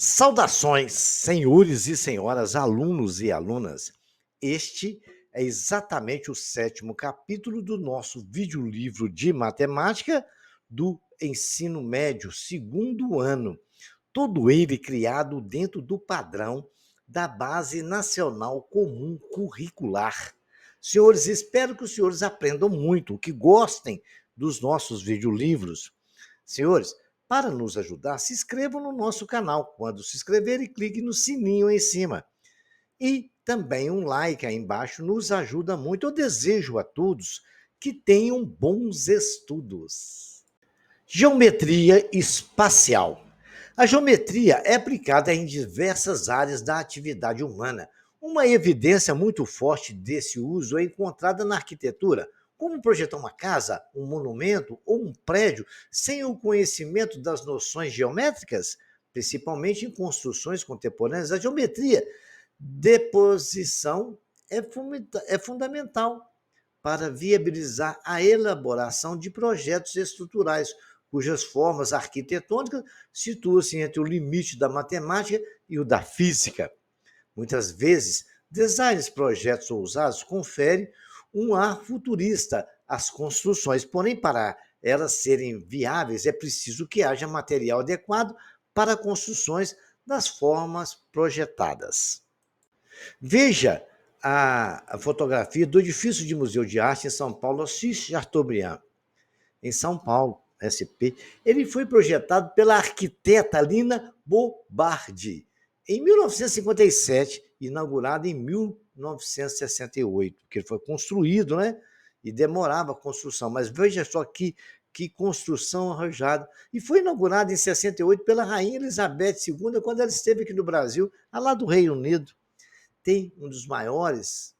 Saudações, senhores e senhoras, alunos e alunas. Este é exatamente o 7º capítulo do nosso videolivro de matemática do ensino médio, segundo ano. Todo ele criado dentro do padrão da Base Nacional Comum Curricular. Senhores, espero que os senhores aprendam muito, que gostem dos nossos videolivros. Senhores, para nos ajudar, se inscrevam no nosso canal. Quando se inscreverem, clique no sininho em cima. E também um like aí embaixo nos ajuda muito. Eu desejo a todos que tenham bons estudos. Geometria espacial. A geometria é aplicada em diversas áreas da atividade humana. Uma evidência muito forte desse uso é encontrada na arquitetura. Como projetar uma casa, um monumento ou um prédio sem o conhecimento das noções geométricas? Principalmente em construções contemporâneas, a geometria de posição é fundamental para viabilizar a elaboração de projetos estruturais, cujas formas arquitetônicas situam-se entre o limite da matemática e o da física. Muitas vezes, designs, projetos ousados conferem um ar futurista às construções, porém, para elas serem viáveis, é preciso que haja material adequado para construções das formas projetadas. Veja a fotografia do edifício de Museu de Arte em São Paulo, Assis Chateaubriand, em São Paulo, SP. Ele foi projetado pela arquiteta Lina Bobardi em 1957, inaugurado em 1968, porque ele foi construído, né? E demorava a construção. Mas veja só que construção arranjada. E foi inaugurado em 68 pela Rainha Elizabeth II, quando ela esteve aqui no Brasil, lá do Reino Unido. Tem um dos maiores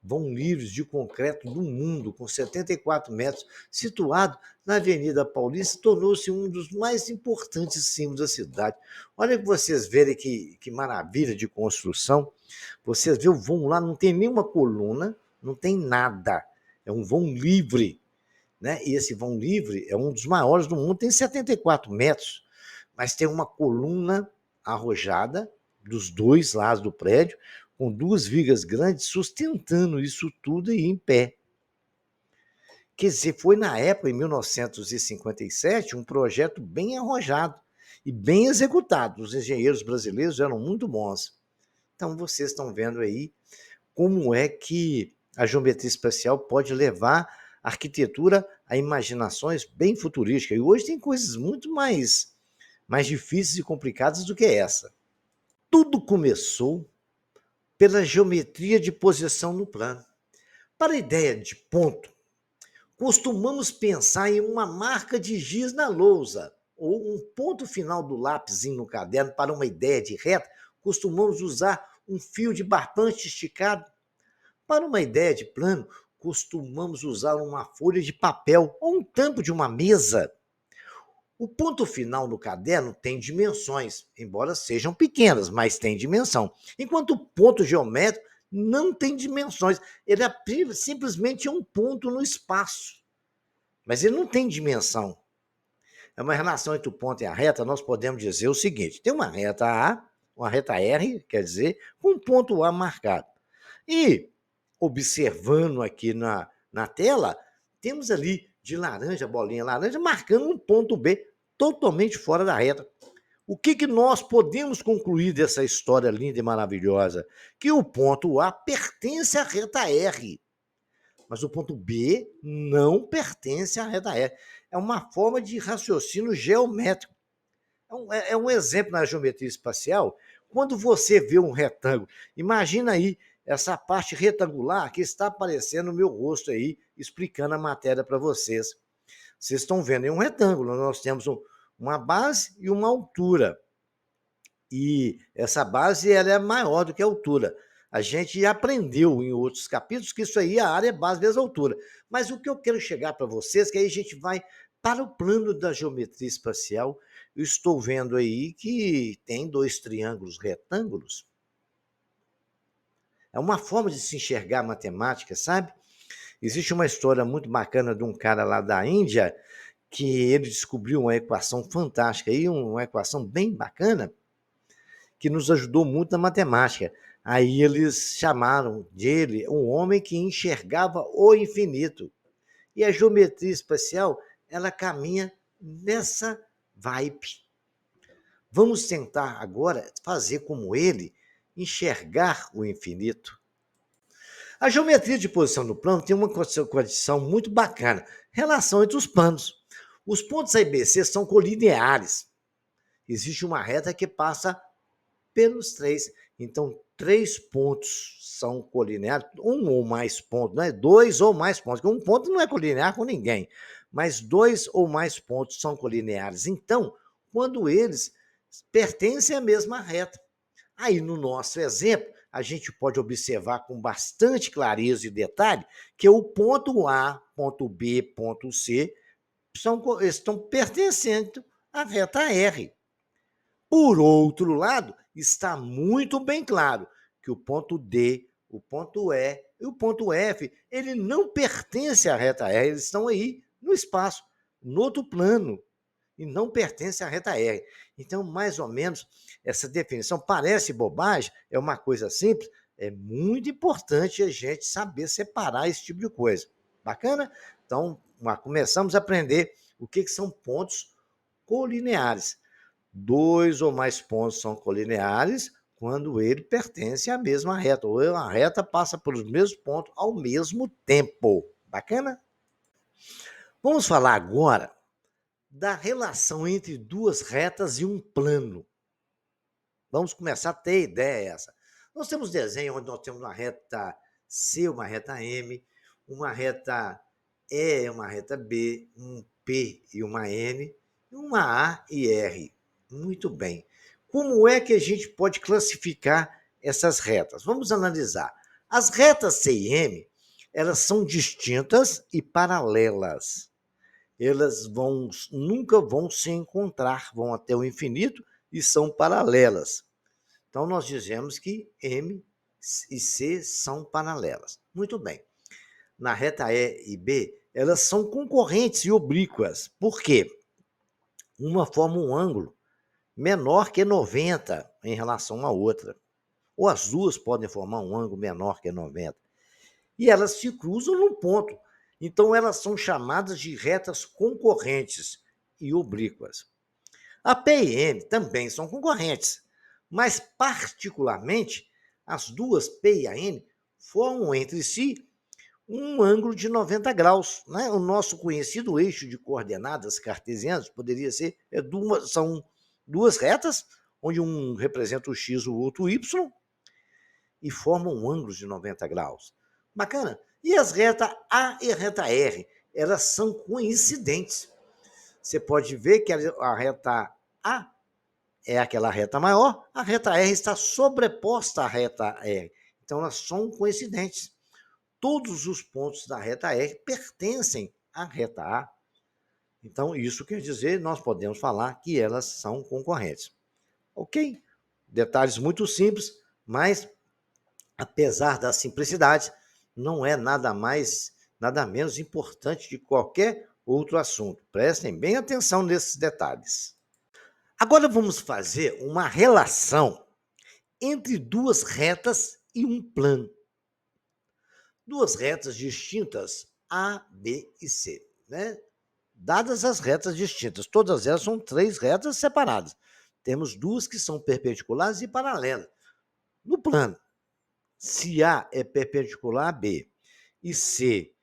vão livres de concreto do mundo, com 74 metros, situado na Avenida Paulista, tornou-se um dos mais importantes símbolos da cidade. Olha que vocês verem que maravilha de construção. Vocês veem o vão lá, não tem nenhuma coluna, não tem nada. É um vão livre. Né? E esse vão livre é um dos maiores do mundo, tem 74 metros, mas tem uma coluna arrojada dos dois lados do prédio, com duas vigas grandes sustentando isso tudo aí em pé. Quer dizer, foi na época, em 1957, um projeto bem arrojado e bem executado. Os engenheiros brasileiros eram muito bons. Então, vocês estão vendo aí como é que a geometria espacial pode levar a arquitetura a imaginações bem futurísticas. E hoje tem coisas muito mais difíceis e complicadas do que essa. Tudo começou pela geometria de posição no plano. Para a ideia de ponto, costumamos pensar em uma marca de giz na lousa ou um ponto final do lápisinho no caderno. Para uma ideia de reta, costumamos usar um fio de barbante esticado. Para uma ideia de plano, costumamos usar uma folha de papel ou um tampo de uma mesa. O ponto final no caderno tem dimensões, embora sejam pequenas, mas tem dimensão. Enquanto o ponto geométrico não tem dimensões, ele é simplesmente um ponto no espaço, mas ele não tem dimensão. É uma relação entre o ponto e a reta, nós podemos dizer o seguinte: tem uma reta A, uma reta R, quer dizer, com um ponto A marcado. E, observando aqui na tela, temos ali de laranja, bolinha laranja, marcando um ponto B totalmente fora da reta. O que nós podemos concluir dessa história linda e maravilhosa? Que o ponto A pertence à reta R, mas o ponto B não pertence à reta R. É uma forma de raciocínio geométrico. É um exemplo na geometria espacial. Quando você vê um retângulo, imagina aí essa parte retangular que está aparecendo no meu rosto aí, explicando a matéria para vocês. Vocês estão vendo, é um retângulo, nós temos uma base e uma altura. E essa base ela é maior do que a altura. A gente aprendeu em outros capítulos que isso aí, a área é base vezes a altura. Mas o que eu quero chegar para vocês, que aí a gente vai para o plano da geometria espacial. Eu estou vendo aí que tem dois triângulos retângulos. É uma forma de se enxergar a matemática, sabe? Existe uma história muito bacana de um cara lá da Índia que ele descobriu uma equação fantástica, aí, uma equação bem bacana, que nos ajudou muito na matemática. Aí eles chamaram dele um homem que enxergava o infinito. E a geometria espacial, ela caminha nessa vibe. Vamos tentar agora fazer como ele, enxergar o infinito. A geometria de posição do plano tem uma condição muito bacana, relação entre os planos. Os pontos A e B, C são colineares. Existe uma reta que passa pelos três. Então, três pontos são colineares, um ou mais pontos, né? Dois ou mais pontos. Um ponto não é colinear com ninguém, mas dois ou mais pontos são colineares. Então, quando eles pertencem à mesma reta. Aí, no nosso exemplo, a gente pode observar com bastante clareza e detalhe que o ponto A, ponto B, ponto C estão pertencendo à reta R. Por outro lado, está muito bem claro que o ponto D, o ponto E e o ponto F, ele não pertence à reta R, eles estão aí no espaço, no outro plano, e não pertence à reta R. Então, mais ou menos, essa definição parece bobagem, é uma coisa simples, é muito importante a gente saber separar esse tipo de coisa. Bacana? Então, começamos a aprender o que são pontos colineares. Dois ou mais pontos são colineares quando ele pertence à mesma reta, ou a reta passa pelos mesmos pontos ao mesmo tempo. Bacana? Vamos falar agora da relação entre duas retas e um plano. Vamos começar a ter ideia essa. Nós temos desenho onde nós temos uma reta C, uma reta M, uma reta E, uma reta B, um P e uma N, uma A e R. Muito bem. Como é que a gente pode classificar essas retas? Vamos analisar. As retas C e M, elas são distintas e paralelas. Elas nunca vão se encontrar, vão até o infinito e são paralelas. Então, nós dizemos que M e C são paralelas. Muito bem. Na reta E e B, elas são concorrentes e oblíquas. Por quê? Uma forma um ângulo menor que 90 em relação à outra. Ou as duas podem formar um ângulo menor que 90. E elas se cruzam num ponto. Então, elas são chamadas de retas concorrentes e oblíquas. A P e N também são concorrentes, mas, particularmente, as duas P e a N formam entre si um ângulo de 90 graus. Né? O nosso conhecido eixo de coordenadas cartesianas poderia ser são duas retas, onde um representa o x, o outro o y, e formam ângulos de 90 graus. Bacana? E as retas A e a reta R, elas são coincidentes. Você pode ver que a reta A é aquela reta maior, a reta R está sobreposta à reta R. Então, elas são coincidentes. Todos os pontos da reta R pertencem à reta A. Então, isso quer dizer, nós podemos falar que elas são concorrentes. Ok? Detalhes muito simples, mas, apesar da simplicidade, não é nada mais, nada menos importante de qualquer outro assunto. Prestem bem atenção nesses detalhes. Agora vamos fazer uma relação entre duas retas e um plano. Duas retas distintas, A, B e C. Né? Dadas as retas distintas, todas elas são três retas separadas. Temos duas que são perpendiculares e paralelas. No plano, se A é perpendicular a B e C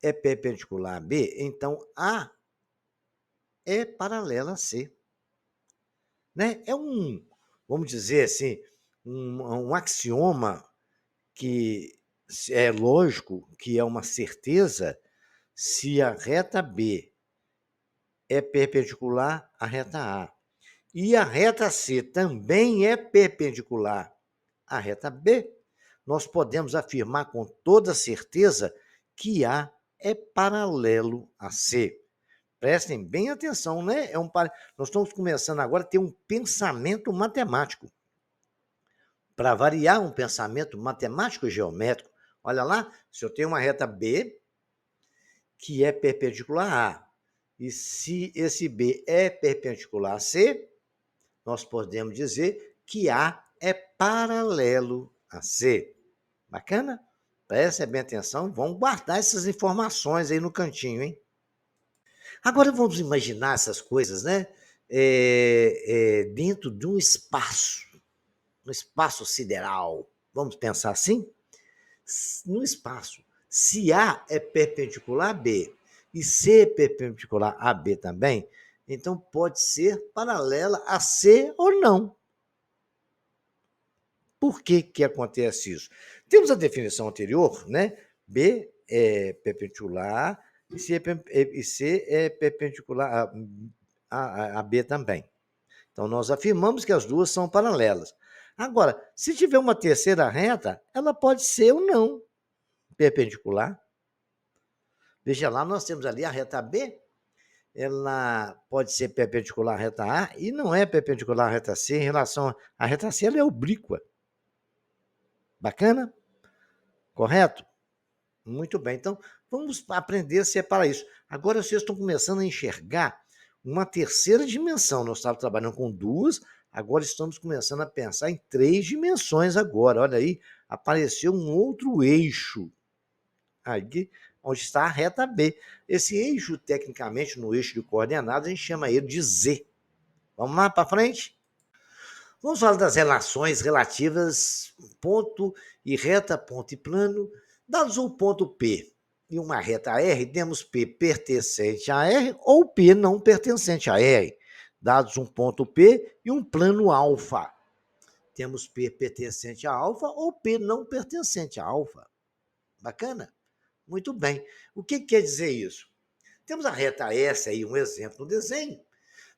é perpendicular a B, então A é paralela a C. Né? É vamos dizer assim, um axioma que é lógico, que é uma certeza, se a reta B é perpendicular à reta A e a reta C também é perpendicular à reta B, nós podemos afirmar com toda certeza que A é paralelo a C. Prestem bem atenção, né? Nós estamos começando agora a ter um pensamento matemático. Para variar, um pensamento matemático e geométrico. Olha lá, se eu tenho uma reta B que é perpendicular a A, e se esse B é perpendicular a C, nós podemos dizer que A é paralelo a C. Bacana? Prestem bem atenção, vamos guardar essas informações aí no cantinho, hein? Agora vamos imaginar essas coisas, né? Dentro de um espaço sideral. Vamos pensar assim? No espaço, se A é perpendicular a B e C é perpendicular a B também, então pode ser paralela a C ou não. Por que que acontece isso? Temos a definição anterior, né? B é perpendicular e C é perpendicular a B também. Então, nós afirmamos que as duas são paralelas. Agora, se tiver uma terceira reta, ela pode ser ou não perpendicular. Veja lá, nós temos ali a reta B, ela pode ser perpendicular à reta A e não é perpendicular à reta C em relação à reta C, ela é oblíqua. Bacana? Correto? Muito bem. Então, vamos aprender a separar isso. Agora vocês estão começando a enxergar uma terceira dimensão. Nós estávamos trabalhando com duas, agora estamos começando a pensar em três dimensões agora. Olha aí, apareceu um outro eixo aqui, onde está a reta B. Esse eixo, tecnicamente, no eixo de coordenadas, a gente chama ele de Z. Vamos lá para frente? Vamos falar das relações relativas ponto e reta, ponto e plano. Dados um ponto P e uma reta R, temos P pertencente a R ou P não pertencente a R. Dados um ponto P e um plano alfa. Temos P pertencente a alfa ou P não pertencente a alfa. Bacana? Muito bem. O que quer dizer isso? Temos a reta S aí, um exemplo no desenho.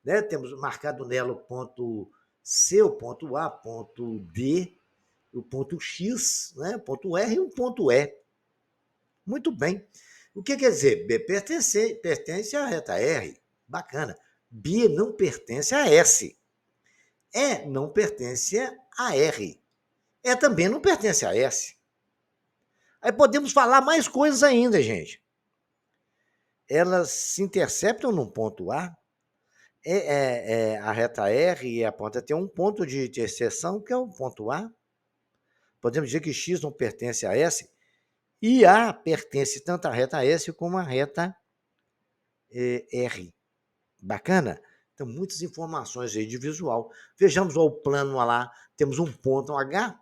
Né? Temos marcado nela o ponto C, o ponto A, ponto D, o ponto X, né? O ponto R e o ponto E. Muito bem. O que quer dizer? B pertence à reta R. Bacana. B não pertence a S. E não pertence a R. E também não pertence a S. Aí podemos falar mais coisas ainda, gente. Elas se interceptam num ponto A. A reta R e a ponta tem um ponto de interseção, que é o ponto A. Podemos dizer que X não pertence a S, e A pertence tanto à reta S como à reta R. Bacana? Então, muitas informações aí de visual. Vejamos o plano lá, temos um ponto H,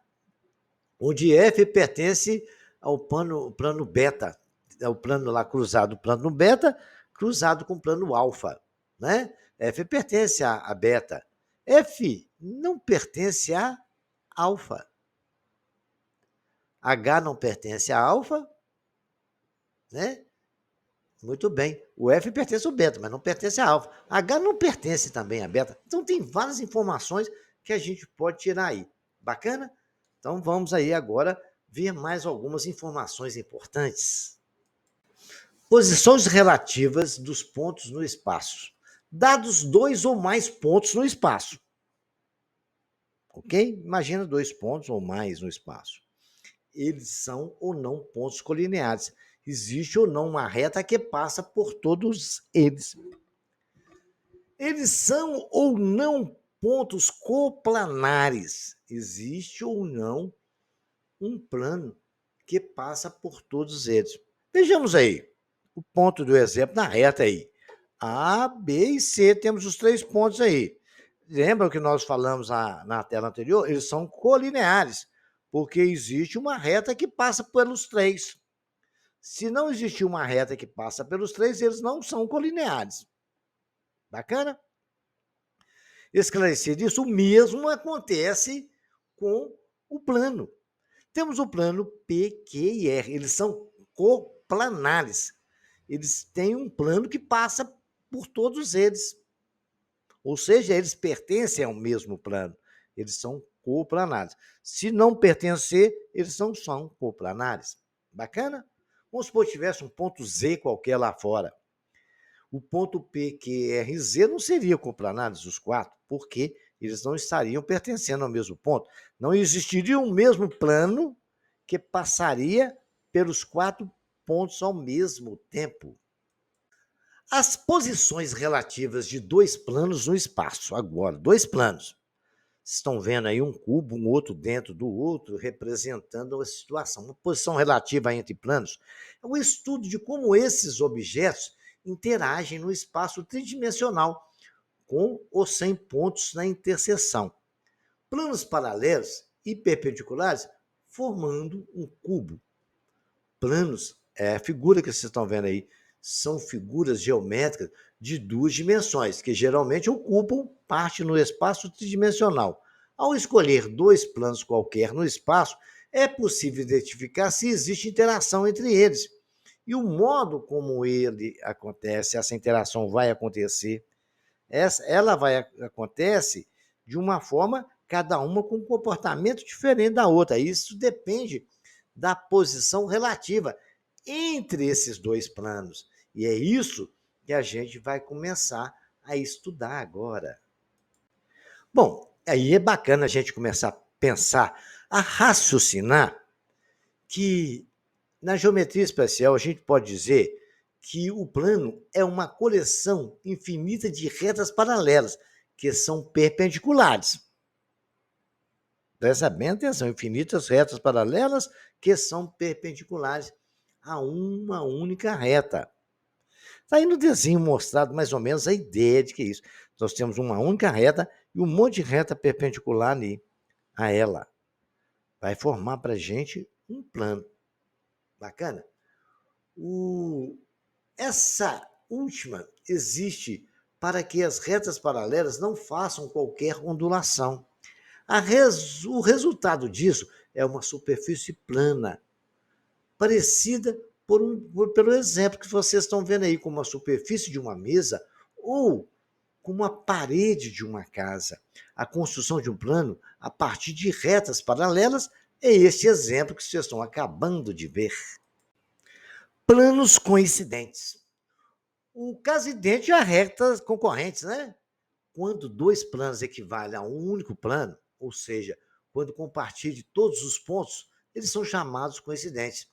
onde F pertence ao plano beta, é o plano lá cruzado, o plano beta, cruzado com o plano alfa, né? F pertence a beta. F não pertence a alfa. H não pertence a alfa, né? Muito bem. O F pertence ao beta, mas não pertence a alfa. H não pertence também a beta. Então, tem várias informações que a gente pode tirar aí. Bacana? Então, vamos aí agora ver mais algumas informações importantes. Posições relativas dos pontos no espaço. Dados dois ou mais pontos no espaço. Ok? Imagina dois pontos ou mais no espaço. Eles são ou não pontos colineares. Existe ou não uma reta que passa por todos eles. Eles são ou não pontos coplanares. Existe ou não um plano que passa por todos eles. Vejamos aí o ponto do exemplo na reta aí. A, B e C, temos os três pontos aí. Lembra que nós falamos na tela anterior? Eles são colineares, porque existe uma reta que passa pelos três. Se não existir uma reta que passa pelos três, eles não são colineares. Bacana? Esclarecido isso, o mesmo acontece com o plano. Temos o plano P, Q e R. Eles são coplanares. Eles têm um plano que passa por todos eles. Ou seja, eles pertencem ao mesmo plano. Eles são coplanares. Se não pertencer, eles não são coplanares. Bacana? Vamos supor que tivesse um ponto Z qualquer lá fora. O ponto P, Q, R e Z não seriam coplanares os quatro, porque eles não estariam pertencendo ao mesmo ponto. Não existiria um mesmo plano que passaria pelos quatro pontos ao mesmo tempo. As posições relativas de dois planos no espaço. Agora, dois planos. Vocês estão vendo aí um cubo, um outro dentro do outro, representando a situação. Uma posição relativa entre planos é um estudo de como esses objetos interagem no espaço tridimensional, com ou sem pontos na interseção. Planos paralelos e perpendiculares formando um cubo. Planos, a figura que vocês estão vendo aí, são figuras geométricas de duas dimensões, que geralmente ocupam parte no espaço tridimensional. Ao escolher dois planos qualquer no espaço, é possível identificar se existe interação entre eles. E o modo como ele acontece, essa interação vai acontecer, ela acontece de uma forma, cada uma com um comportamento diferente da outra. Isso depende da posição relativa entre esses dois planos. E é isso que a gente vai começar a estudar agora. Bom, aí é bacana a gente começar a pensar, a raciocinar que na geometria espacial a gente pode dizer que o plano é uma coleção infinita de retas paralelas que são perpendiculares. Presta bem atenção, infinitas retas paralelas que são perpendiculares a uma única reta. Está aí no desenho mostrado mais ou menos a ideia de que é isso. Nós temos uma única reta e um monte de reta perpendicular ali a ela. Vai formar para a gente um plano. Bacana? Essa última existe para que as retas paralelas não façam qualquer ondulação. O resultado disso é uma superfície plana, parecida pelo exemplo que vocês estão vendo aí, como a superfície de uma mesa ou como a parede de uma casa. A construção de um plano a partir de retas paralelas é este exemplo que vocês estão acabando de ver. Planos coincidentes. O caso idêntico a retas concorrentes, né? Quando dois planos equivalem a um único plano, ou seja, quando compartilham todos os pontos, eles são chamados coincidentes.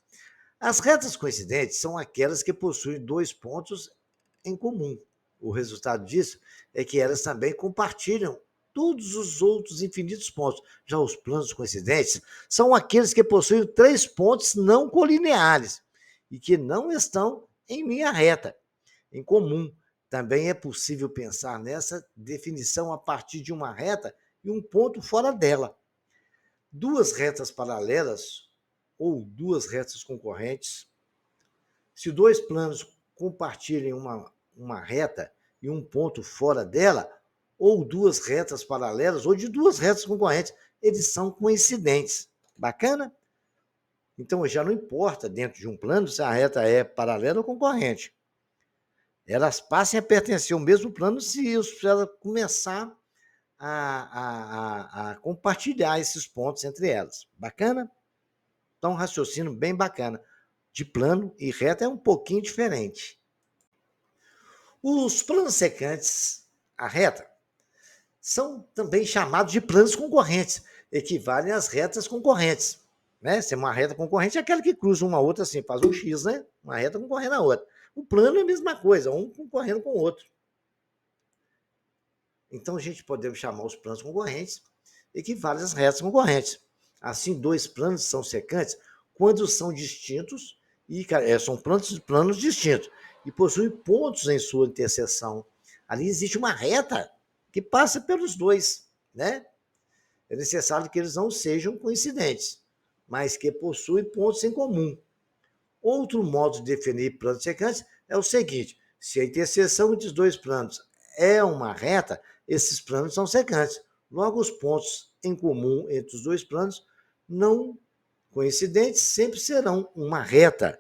As retas coincidentes são aquelas que possuem dois pontos em comum. O resultado disso é que elas também compartilham todos os outros infinitos pontos. Já os planos coincidentes são aqueles que possuem três pontos não colineares e que não estão em linha reta, em comum. Também é possível pensar nessa definição a partir de uma reta e um ponto fora dela. Duas retas paralelas ou duas retas concorrentes, se dois planos compartilhem uma reta e um ponto fora dela, ou duas retas paralelas, ou de duas retas concorrentes, eles são coincidentes. Bacana? Então, já não importa dentro de um plano se a reta é paralela ou concorrente. Elas passem a pertencer ao mesmo plano se ela começar a compartilhar esses pontos entre elas. Bacana? Então, um raciocínio bem bacana. De plano e reta é um pouquinho diferente. Os planos secantes à reta são também chamados de planos concorrentes, equivalem às retas concorrentes. Né? Se uma reta concorrente é aquela que cruza uma outra assim, faz um X, né? Uma reta concorrendo à outra. O plano é a mesma coisa, um concorrendo com o outro. Então, a gente podemos chamar os planos concorrentes equivalem às retas concorrentes. Assim, dois planos são secantes quando são distintos, e são planos distintos, e possuem pontos em sua interseção. Ali existe uma reta que passa pelos dois, né? É necessário que eles não sejam coincidentes, mas que possuem pontos em comum. Outro modo de definir planos secantes é o seguinte: se a interseção entre os dois planos é uma reta, esses planos são secantes. Logo, os pontos em comum entre os dois planos não coincidentes sempre serão uma reta.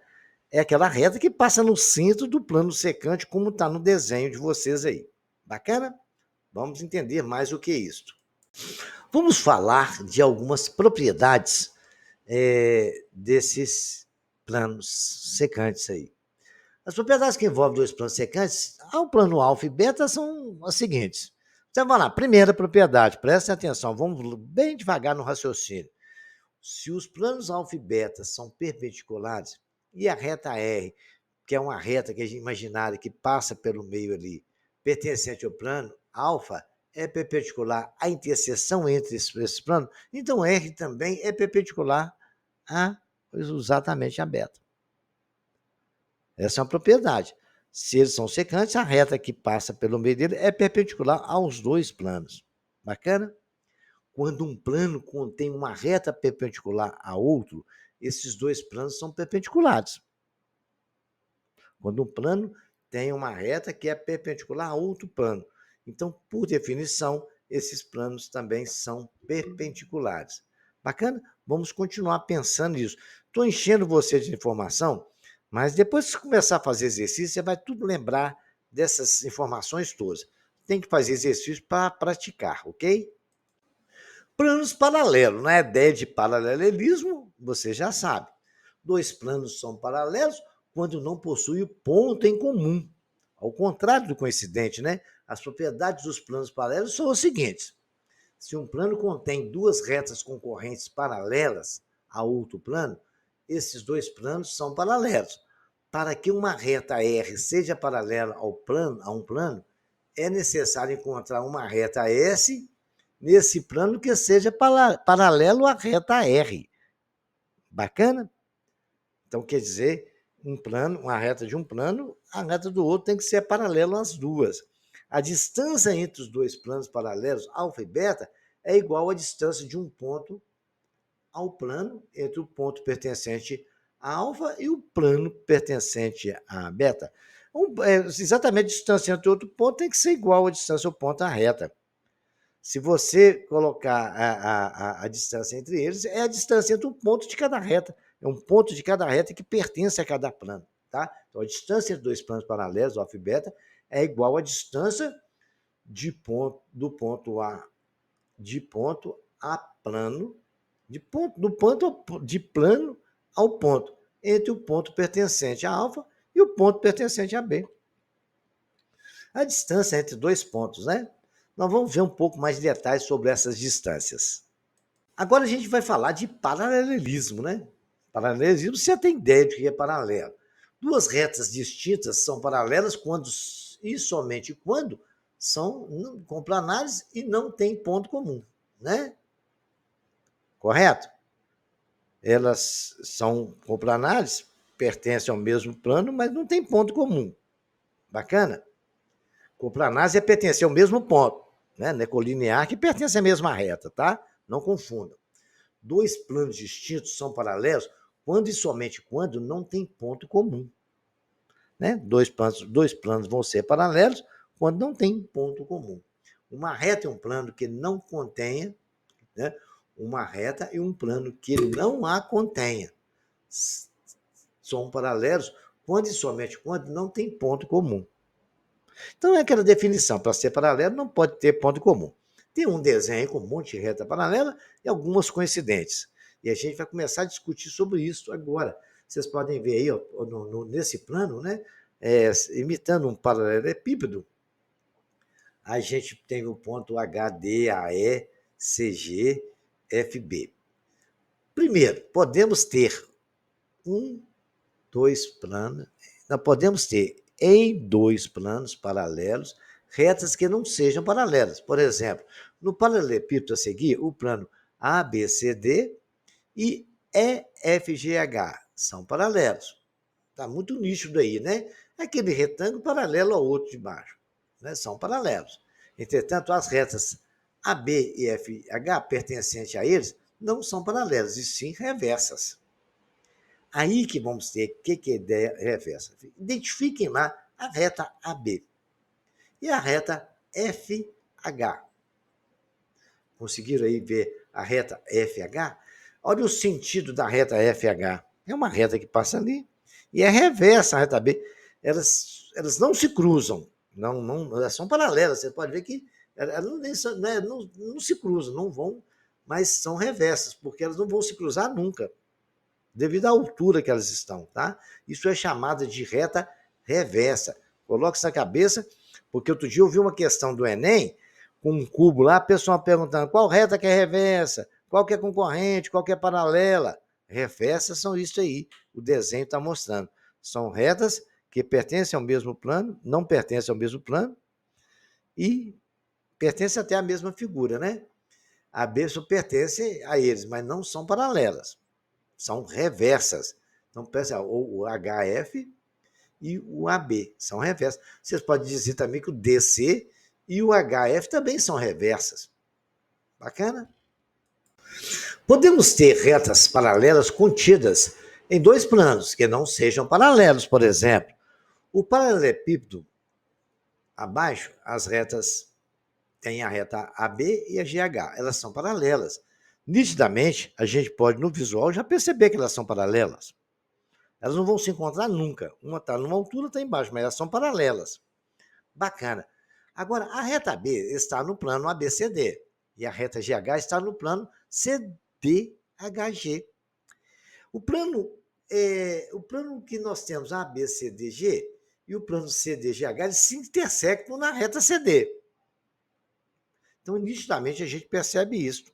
É aquela reta que passa no centro do plano secante, como está no desenho de vocês aí. Bacana? Vamos entender mais o que é isto. Vamos falar de algumas propriedades desses planos secantes aí. As propriedades que envolvem dois planos secantes, ao plano alfa e beta, são as seguintes. Então, vamos lá. Primeira propriedade, prestem atenção, vamos bem devagar no raciocínio. Se os planos alfa e beta são perpendiculares e a reta R, que é uma reta que a gente imaginária que passa pelo meio ali, pertencente ao plano alfa, é perpendicular à interseção entre esses planos, então R também é perpendicular a exatamente a beta. Essa é uma propriedade. Se eles são secantes, a reta que passa pelo meio dele é perpendicular aos dois planos. Bacana? Quando um plano contém uma reta perpendicular a outro, esses dois planos são perpendiculares. Quando um plano tem uma reta que é perpendicular a outro plano. Então, por definição, esses planos também são perpendiculares. Bacana? Vamos continuar pensando nisso. Estou enchendo você de informação, mas depois que você começar a fazer exercício, você vai tudo lembrar dessas informações todas. Tem que fazer exercício para praticar, ok? Planos paralelos, na ideia de paralelismo, você já sabe. Dois planos são paralelos quando não possuem ponto em comum. Ao contrário do coincidente, né? As propriedades dos planos paralelos são as seguintes. Se um plano contém duas retas concorrentes paralelas a outro plano, esses dois planos são paralelos. Para que uma reta R seja paralela a um plano, é necessário encontrar uma reta S nesse plano que seja paralelo à reta R. Bacana? Então, quer dizer, uma reta de um plano, a reta do outro tem que ser paralela às duas. A distância entre os dois planos paralelos, alfa e beta, é igual à distância de um ponto ao plano entre o ponto pertencente a alfa e o plano pertencente a beta. Exatamente a distância entre outro ponto tem que ser igual à distância ao ponto à reta. Se você colocar a distância entre eles, é a distância entre um ponto de cada reta. É um ponto de cada reta que pertence a cada plano. Tá? Então, a distância entre dois planos paralelos, alfa e beta, é igual à distância do ponto A de ponto a plano, de plano ao ponto, entre o ponto pertencente a alfa e o ponto pertencente a B. A distância entre dois pontos, né? Nós vamos ver um pouco mais de detalhes sobre essas distâncias. Agora a gente vai falar de paralelismo, né? Paralelismo, você já tem ideia de que é paralelo. Duas retas distintas são paralelas quando e somente quando são complanares e não têm ponto comum, né? Correto? Elas são complanares, pertencem ao mesmo plano, mas não têm ponto comum. Bacana? Coplanares é pertencer ao mesmo ponto, né? Não é colinear que pertence à mesma reta, tá? Não confundam. Dois planos distintos são paralelos quando e somente quando não tem ponto comum. Né? Dois planos vão ser paralelos quando não tem ponto comum. Uma reta é um plano que não contenha, né? Uma reta e um plano que não a contenha. São paralelos quando e somente quando não tem ponto comum. Então é aquela definição, para ser paralelo não pode ter ponto comum. Tem um desenho com um monte de reta paralela e algumas coincidentes. E a gente vai começar a discutir sobre isso agora. Vocês podem ver aí, ó, nesse plano, né, imitando um paralelepípedo, a gente tem o ponto H, D, A, E, C, G, F, B. Primeiro, podemos ter dois planos, nós podemos ter em dois planos paralelos retas que não sejam paralelas. Por exemplo, no paralelepípedo a seguir, o plano ABCD e EFGH são paralelos. Está muito nítido aí, né? Aquele retângulo paralelo ao outro de baixo. Né? São paralelos. Entretanto, as retas AB e FH pertencentes a eles não são paralelas, e sim reversas. Aí que vamos ter o que é ideia reversa. Identifiquem lá a reta AB e a reta FH. Conseguiram aí ver a reta FH? Olha o sentido da reta FH. É uma reta que passa ali e é reversa a reta B. Elas não se cruzam, elas são paralelas. Você pode ver que elas não se cruzam, não vão, mas são reversas, porque elas não vão se cruzar nunca, devido à altura que elas estão, tá? Isso é chamado de reta reversa. Coloque isso na cabeça, porque outro dia eu vi uma questão do Enem, com um cubo lá, a pessoa perguntando qual reta que é reversa, qual que é concorrente, qual que é paralela. Reversas são isso aí, o desenho está mostrando. São retas que pertencem ao mesmo plano, não pertencem ao mesmo plano, e pertencem até à mesma figura, né? AB só pertence a eles, mas não são paralelas, são reversas. Então, pensa, o HF e o AB são reversas. Vocês podem dizer também que o DC e o HF também são reversas. Bacana? Podemos ter retas paralelas contidas em dois planos que não sejam paralelos, por exemplo. O paralelepípedo, abaixo, as retas têm a reta AB e a GH, elas são paralelas. Nitidamente, a gente pode, no visual, já perceber que elas são paralelas. Elas não vão se encontrar nunca. Uma está numa altura, está embaixo, mas elas são paralelas. Bacana. Agora, a reta B está no plano ABCD e a reta GH está no plano CDHG. O plano que nós temos ABCDG e o plano CDGH eles se intersectam na reta CD. Então, nitidamente, a gente percebe isso.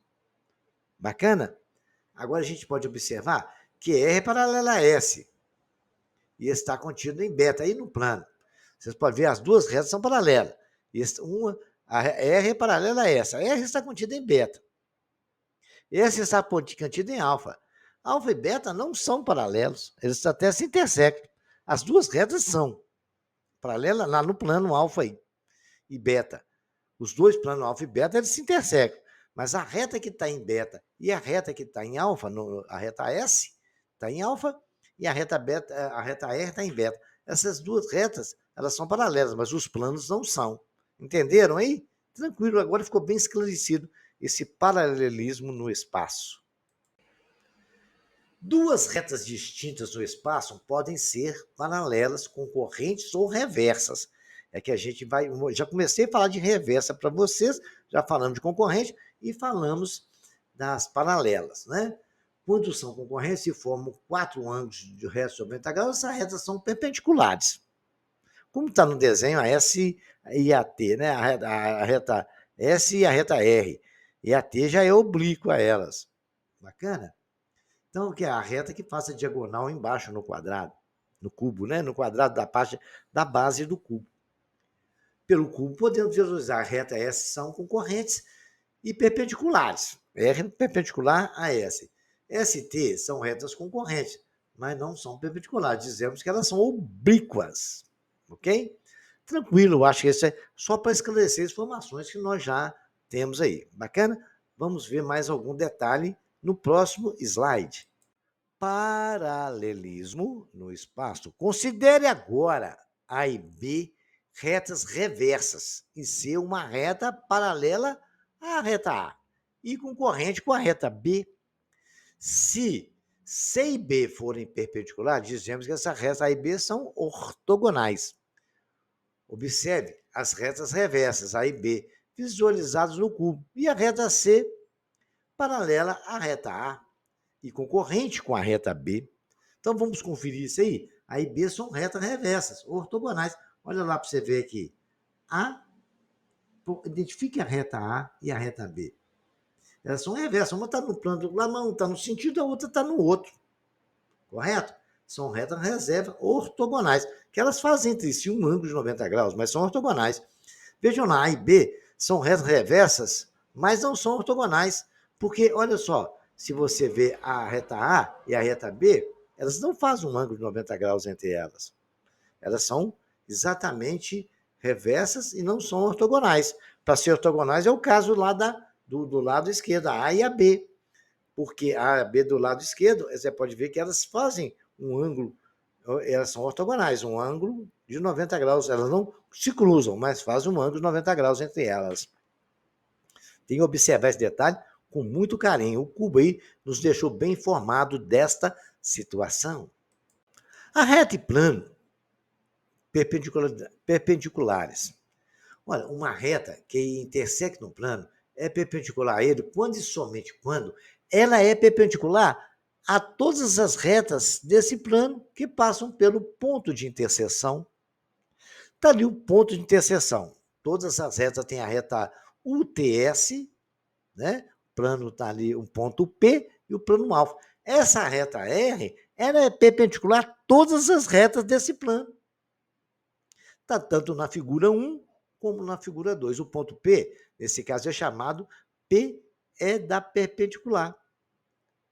Bacana? Agora a gente pode observar que R é paralela a S e está contido em beta aí no plano. Vocês podem ver as duas retas são paralelas. A R é paralela a essa. A R está contida em beta. S está contida em alfa. Alfa e beta não são paralelos. Eles até se intersectam. As duas retas são paralelas lá no plano alfa e beta. Os dois planos alfa e beta eles se intersectam. Mas a reta que está em beta e a reta que está em alfa, a reta S, está em alfa e a reta R está em beta. Essas duas retas, elas são paralelas, mas os planos não são. Entenderam aí? Tranquilo, agora ficou bem esclarecido esse paralelismo no espaço. Duas retas distintas no espaço podem ser paralelas, concorrentes ou reversas. É que a gente vai... Já comecei a falar de reversa para vocês, já falamos de concorrente e falamos das paralelas, né? Quando são concorrentes e formam quatro ângulos de reto de 90 graus, essas retas são perpendiculares. Como está no desenho, a S e a T, né? A reta S e a reta R. E a T já é oblíqua a elas. Bacana? Então, que é a reta que faça diagonal embaixo no quadrado, no cubo, né? No quadrado da parte da base do cubo. Pelo cubo, podemos visualizar a reta S são concorrentes e perpendiculares. R perpendicular a S. ST são retas concorrentes, mas não são perpendiculares. Dizemos que elas são oblíquas. Ok? Tranquilo, acho que isso é só para esclarecer as informações que nós já temos aí. Bacana? Vamos ver mais algum detalhe no próximo slide. Paralelismo no espaço. Considere agora A e B retas reversas e C uma reta paralela à reta A e concorrente com a reta B. Se C e B forem perpendiculares, dizemos que essas retas A e B são ortogonais. Observe as retas reversas A e B visualizadas no cubo e a reta C paralela à reta A e concorrente com a reta B. Então vamos conferir isso aí. A e B são retas reversas, ortogonais. Olha lá para você ver aqui. Identifique a reta A e a reta B. Elas são reversas. Uma está no plano do lado, uma está no sentido, a outra está no outro. Correto? São retas reservas ortogonais, que elas fazem entre si um ângulo de 90 graus, mas são ortogonais. Vejam lá, A e B são retas reversas, mas não são ortogonais, porque, olha só, se você vê a reta A e a reta B, elas não fazem um ângulo de 90 graus entre elas. Elas são exatamente reversas e não são ortogonais. Para ser ortogonais é o caso lá do lado esquerdo, a A e a B. Porque A e a B do lado esquerdo, você pode ver que elas fazem um ângulo, elas são ortogonais, um ângulo de 90 graus. Elas não se cruzam, mas fazem um ângulo de 90 graus entre elas. Tem que observar esse detalhe com muito carinho. O cubo aí nos deixou bem informado desta situação. A reta e plano perpendiculares. Olha, uma reta que intersecta no plano é perpendicular a ele quando e somente quando ela é perpendicular a todas as retas desse plano que passam pelo ponto de interseção. Está ali o ponto de interseção. Todas as retas têm a reta UTS, né? O plano está ali, um ponto P e o plano alfa. Essa reta R, ela é perpendicular a todas as retas desse plano. Está tanto na figura 1 como na figura 2. O ponto P Nesse caso é chamado P é da perpendicular.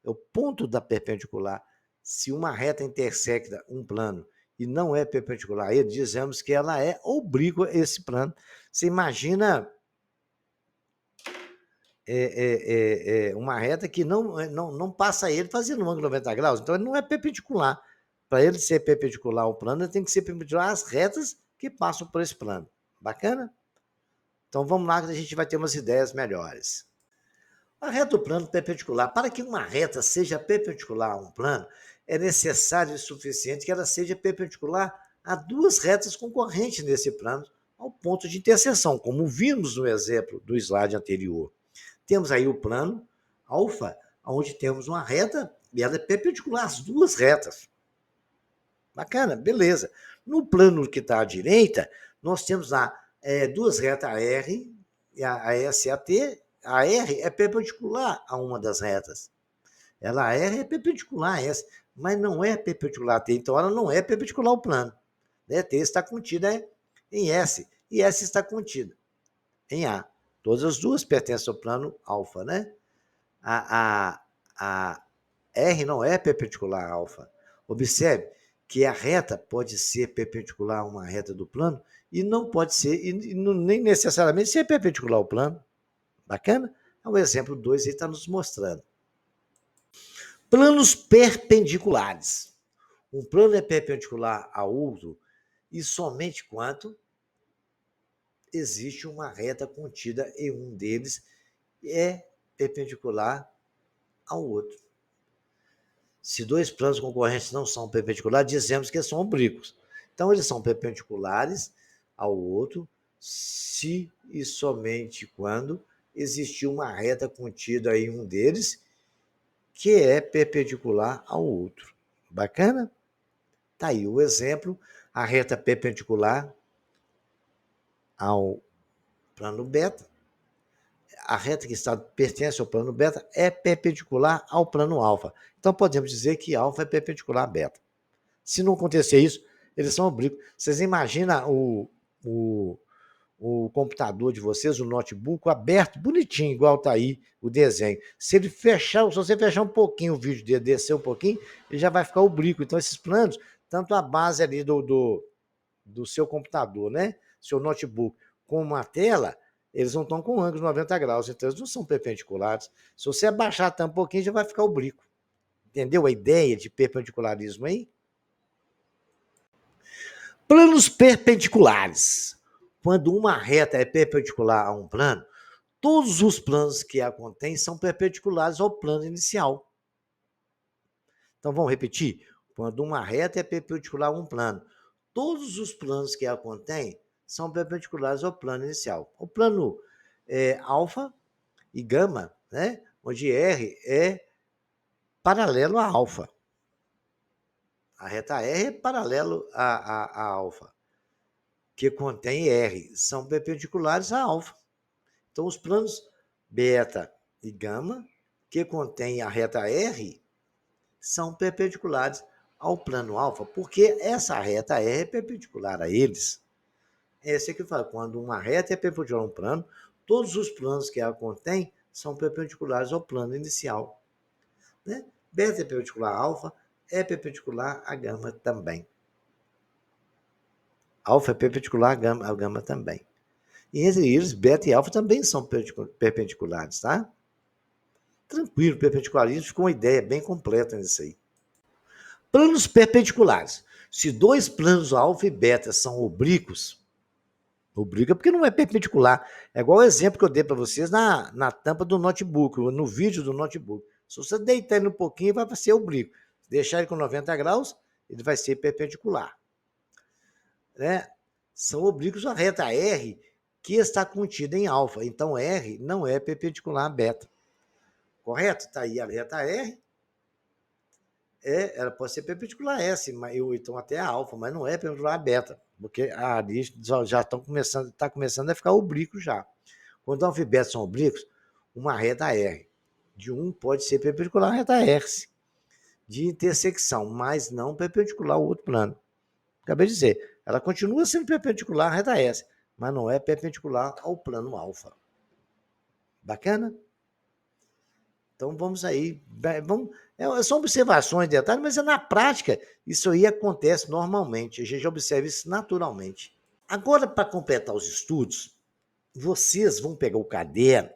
É o ponto da perpendicular. Se uma reta intersecta um plano e não é perpendicular a ele, dizemos que ela é oblíqua a esse plano. Você imagina uma reta que não passa ele fazendo um ângulo 90 graus, então ele não é perpendicular. Para ele ser perpendicular ao plano, ele tem que ser perpendicular às retas que passam por esse plano. Bacana? Então vamos lá que a gente vai ter umas ideias melhores. A reta do plano perpendicular. Para que uma reta seja perpendicular a um plano, é necessário e suficiente que ela seja perpendicular a duas retas concorrentes nesse plano ao ponto de interseção, como vimos no exemplo do slide anterior. Temos aí o plano alfa, onde temos uma reta e ela é perpendicular às duas retas. Bacana, beleza. No plano que está à direita, nós temos lá duas retas, a R, a S e a T. A R é perpendicular a uma das retas. A R é perpendicular a S, mas não é perpendicular a T, então ela não é perpendicular ao plano. Né? T está contida em S, e S está contida em A. Todas as duas pertencem ao plano alfa, né? A R não é perpendicular a alfa. Observe que a reta pode ser perpendicular a uma reta do plano e não pode ser, e nem necessariamente ser perpendicular ao plano. Bacana? O exemplo 2 aí está nos mostrando. Planos perpendiculares. Um plano é perpendicular a outro e somente quando existe uma reta contida em um deles é perpendicular ao outro. Se dois planos concorrentes não são perpendiculares, dizemos que são oblíquos. Então, eles são perpendiculares ao outro se e somente quando existiu uma reta contida em um deles que é perpendicular ao outro. Bacana? Tá aí o exemplo, a reta perpendicular ao plano beta. A reta que pertence ao plano beta é perpendicular ao plano alfa. Então, podemos dizer que alfa é perpendicular a beta. Se não acontecer isso, eles são oblíquos. Vocês imaginam o computador de vocês, o notebook, aberto, bonitinho, igual está aí o desenho. Se você fechar um pouquinho o vídeo dele, descer um pouquinho, ele já vai ficar oblíquo. Então, esses planos, tanto a base ali do seu computador, né? Seu notebook, como a tela, eles não estão com ângulos 90 graus, então eles não são perpendiculares. Se você abaixar até um pouquinho, já vai ficar oblíquo. Entendeu a ideia de perpendicularismo aí? Planos perpendiculares. Quando uma reta é perpendicular a um plano, todos os planos que a contêm são perpendiculares ao plano inicial. Então vamos repetir? Quando uma reta é perpendicular a um plano, todos os planos que a contêm são perpendiculares ao plano inicial. O plano alfa e gama, né? Onde R é paralelo a alfa. A reta R é paralelo a alfa, que contém R, são perpendiculares a alfa. Então, os planos beta e gama, que contém a reta R, são perpendiculares ao plano alfa, porque essa reta R é perpendicular a eles. Esse é que fala, quando uma reta é perpendicular a um plano, todos os planos que a contém são perpendiculares ao plano inicial. Né? Beta é perpendicular a alfa, é perpendicular a gama também. Alfa é perpendicular a gama também. E entre eles, beta e alfa também são perpendiculares, tá? Tranquilo, perpendicularismo ficou uma ideia bem completa nisso aí. Planos perpendiculares. Se dois planos alfa e beta são oblíquos, oblíqua porque não é perpendicular. É igual o exemplo que eu dei para vocês na tampa do notebook, no vídeo do notebook. Se você deitar ele um pouquinho, vai ser oblíquo. Se deixar ele com 90 graus, ele vai ser perpendicular. Né? São oblíquos à reta R, que está contida em alfa. Então, R não é perpendicular a beta. Correto? Está aí a reta R. Ela pode ser perpendicular a S, ou então até a alfa, mas não é perpendicular a beta, porque ali já está começando a ficar oblíquo já. Quando alfa e beta são oblíquos, uma reta R de um pode ser perpendicular à reta S de intersecção, mas não perpendicular ao outro plano. Acabei de dizer, ela continua sendo perpendicular à reta S, mas não é perpendicular ao plano alfa. Bacana? Então vamos aí, são observações, detalhes, mas na prática isso aí acontece normalmente, a gente observa isso naturalmente. Agora, para completar os estudos, vocês vão pegar o caderno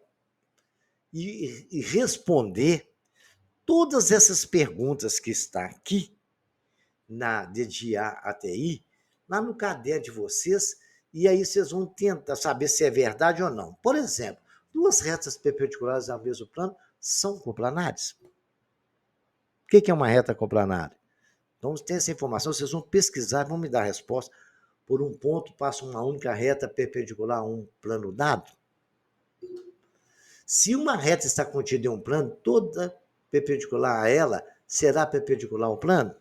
e responder todas essas perguntas que está aqui de A até I, lá no caderno de vocês, e aí vocês vão tentar saber se é verdade ou não. Por exemplo, duas retas perpendiculares ao mesmo plano são coplanares. O que é uma reta coplanar? Então, tem essa informação, vocês vão pesquisar e vão me dar a resposta. Por um ponto passa uma única reta perpendicular a um plano dado. Se uma reta está contida em um plano, toda perpendicular a ela será perpendicular ao plano?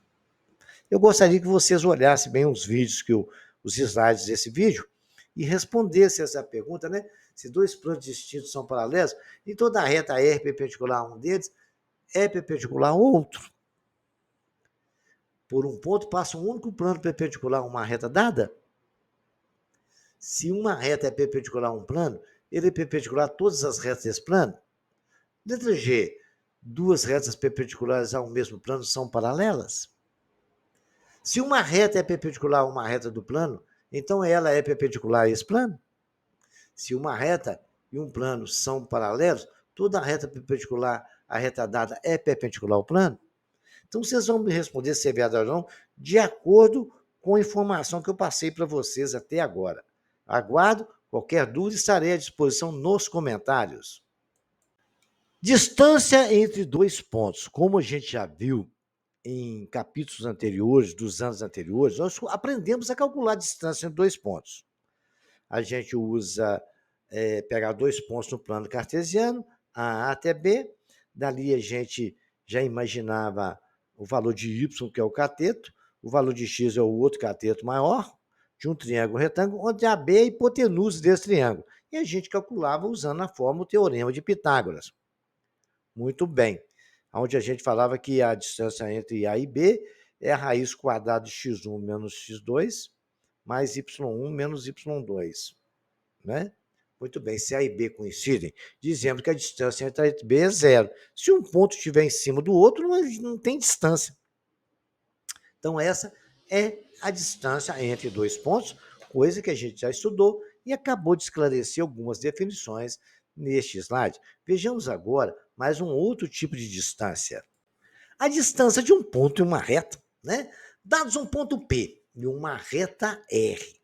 Eu gostaria que vocês olhassem bem os vídeos, os slides desse vídeo, e respondessem essa pergunta, né? Se dois planos distintos são paralelos, e toda a reta R perpendicular a um deles é perpendicular ao outro. Por um ponto passa um único plano perpendicular a uma reta dada? Se uma reta é perpendicular a um plano, ele é perpendicular a todas as retas desse plano? Letra G. Duas retas perpendiculares ao mesmo plano são paralelas? Se uma reta é perpendicular a uma reta do plano, então ela é perpendicular a esse plano? Se uma reta e um plano são paralelos, toda reta perpendicular à reta dada é perpendicular ao plano? Então, vocês vão me responder se é verdade ou não, de acordo com a informação que eu passei para vocês até agora. Aguardo, qualquer dúvida estarei à disposição nos comentários. Distância entre dois pontos. Como a gente já viu em capítulos anteriores, dos anos anteriores, nós aprendemos a calcular a distância entre dois pontos. A gente usa, pegar dois pontos no plano cartesiano, A até B, dali a gente já imaginava o valor de y, que é o cateto, o valor de x é o outro cateto maior, de um triângulo retângulo, onde a B é a hipotenusa desse triângulo. E a gente calculava usando a fórmula, o teorema de Pitágoras. Muito bem. Onde a gente falava que a distância entre A e B é a raiz quadrada de x1 menos x2, mais y1 menos y2. Né? Muito bem, se A e B coincidem, dizemos que a distância entre A e B é zero. Se um ponto estiver em cima do outro, não tem distância. Então, essa é a distância entre dois pontos, coisa que a gente já estudou e acabou de esclarecer algumas definições neste slide. Vejamos agora mais um outro tipo de distância. A distância de um ponto e uma reta, né? Dados um ponto P e uma reta R.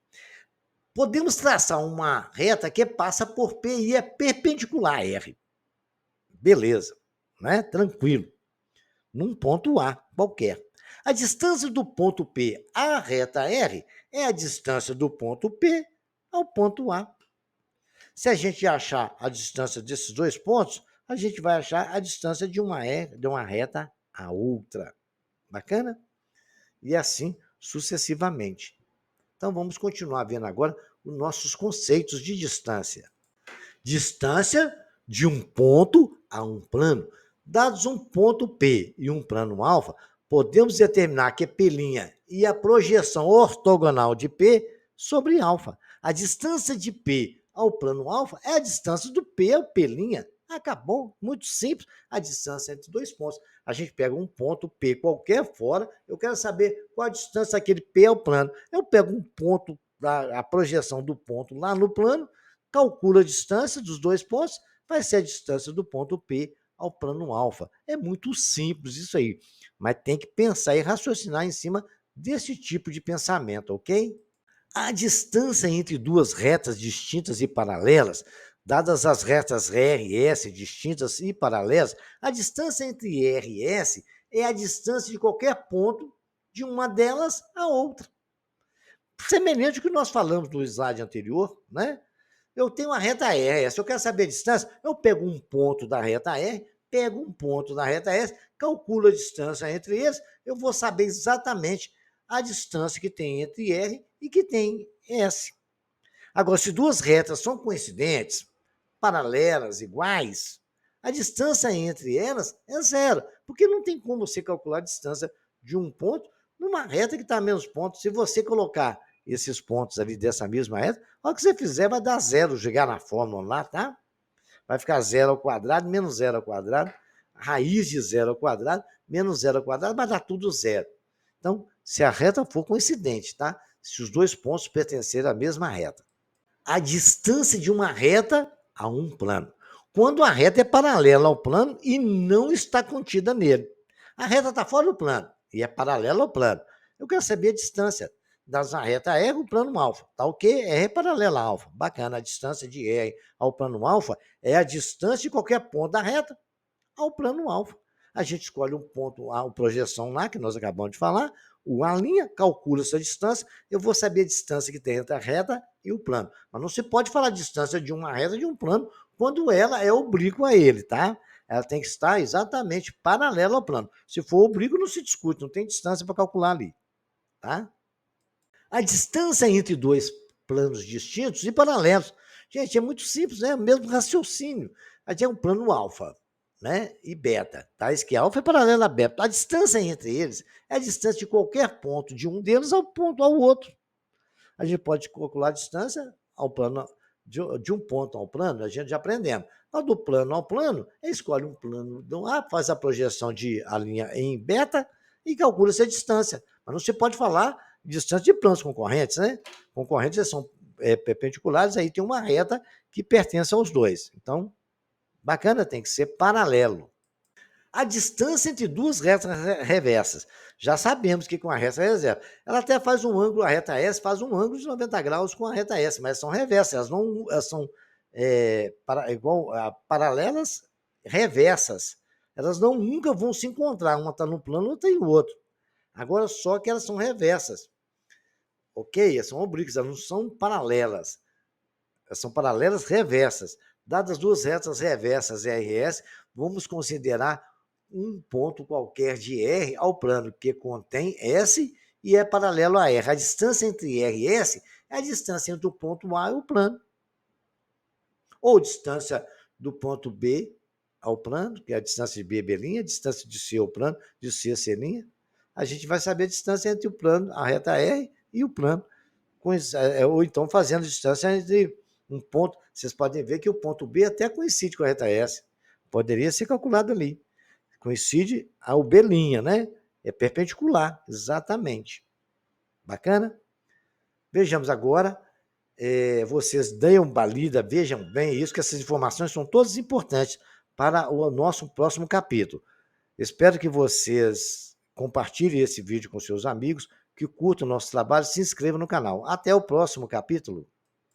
Podemos traçar uma reta que passa por P e é perpendicular a R. Beleza, né? Tranquilo. Num ponto A qualquer. A distância do ponto P à reta R é a distância do ponto P ao ponto A. Se a gente achar a distância desses dois pontos, a gente vai achar a distância de uma reta a outra. Bacana? E assim sucessivamente. Então, vamos continuar vendo agora os nossos conceitos de distância. Distância de um ponto a um plano. Dados um ponto P e um plano alfa, podemos determinar que P' e a projeção ortogonal de P sobre alfa. A distância de P ao plano alfa é a distância do P ao P'. Acabou, muito simples, a distância entre dois pontos. A gente pega um ponto P qualquer fora, eu quero saber qual a distância daquele P ao plano. Eu pego um ponto, a projeção do ponto lá no plano, calculo a distância dos dois pontos, vai ser a distância do ponto P ao plano alfa. É muito simples isso aí, mas tem que pensar e raciocinar em cima desse tipo de pensamento, ok? A distância entre duas retas distintas e paralelas, dadas as retas R e S distintas e paralelas, a distância entre R e S é a distância de qualquer ponto de uma delas a outra. Semelhante ao que nós falamos no slide anterior, né? Eu tenho uma reta R, se eu quero saber a distância, eu pego um ponto da reta R, pego um ponto da reta S, calculo a distância entre eles, eu vou saber exatamente a distância que tem entre R e que tem S. Agora, se duas retas são coincidentes, paralelas, iguais, a distância entre elas é zero, porque não tem como você calcular a distância de um ponto numa reta que está a menos pontos. Se você colocar esses pontos ali dessa mesma reta, a hora que você fizer vai dar zero, chegar na fórmula lá, tá? vai ficar zero ao quadrado, menos zero ao quadrado, raiz de zero ao quadrado, menos zero ao quadrado, vai dar tudo zero. Então, se a reta for coincidente, tá? Se os dois pontos pertencerem à mesma reta. A distância de uma reta a um plano. Quando a reta é paralela ao plano e não está contida nele. A reta está fora do plano e é paralela ao plano. Eu quero saber a distância das reta R ao plano alfa. Tá ok? R é paralela a alfa. Bacana. A distância de R ao plano alfa é a distância de qualquer ponto da reta ao plano alfa. A gente escolhe um ponto, a projeção lá, que nós acabamos de falar, o A', calcula essa distância, eu vou saber a distância que tem entre a reta e o plano. Mas não se pode falar a distância de uma reta e de um plano quando ela é oblíqua a ele, tá? Ela tem que estar exatamente paralela ao plano. Se for oblíquo, não se discute, não tem distância para calcular ali, tá? A distância entre dois planos distintos e paralelos. Gente, é muito simples, né? O mesmo raciocínio. A gente é um plano alfa, né? E beta, tá? Isso que alfa é paralelo a beta. A distância entre eles é a distância de qualquer ponto de um deles ao ponto ao outro. A gente pode calcular a distância ao plano de um ponto ao plano, a gente já aprendemos. Mas do plano ao plano, escolhe um plano do A, faz a projeção de a linha em beta e calcula essa distância. Mas não se pode falar distância de planos concorrentes, né? Concorrentes são perpendiculares, aí tem uma reta que pertence aos dois. Então, bacana, tem que ser paralelo. A distância entre duas retas reversas. Já sabemos que com a reta reversa, ela até faz um ângulo, a reta S faz um ângulo de 90 graus com a reta S, mas são reversas, elas são paralelas reversas. Elas nunca vão se encontrar, uma está no plano, outra em outro. Agora, só que elas são reversas. Ok? Elas são oblíquas, elas não são paralelas. Elas são paralelas reversas. Dadas duas retas reversas RS, vamos considerar um ponto qualquer de R ao plano que contém S e é paralelo a R. A distância entre R e S é a distância entre o ponto A e o plano. Ou distância do ponto B ao plano, que é a distância de B, B', a distância de C ao plano, de C a C'. A gente vai saber a distância entre o plano, a reta R e o plano. Ou então fazendo a distância entre um ponto. Vocês podem ver que o ponto B até coincide com a reta S. Poderia ser calculado ali. Coincide ao B', né? É perpendicular, exatamente. Bacana? Vejamos agora. Vocês deem uma lida, vejam bem isso, que essas informações são todas importantes para o nosso próximo capítulo. Espero que vocês compartilhem esse vídeo com seus amigos, que curtam o nosso trabalho e se inscrevam no canal. Até o próximo capítulo.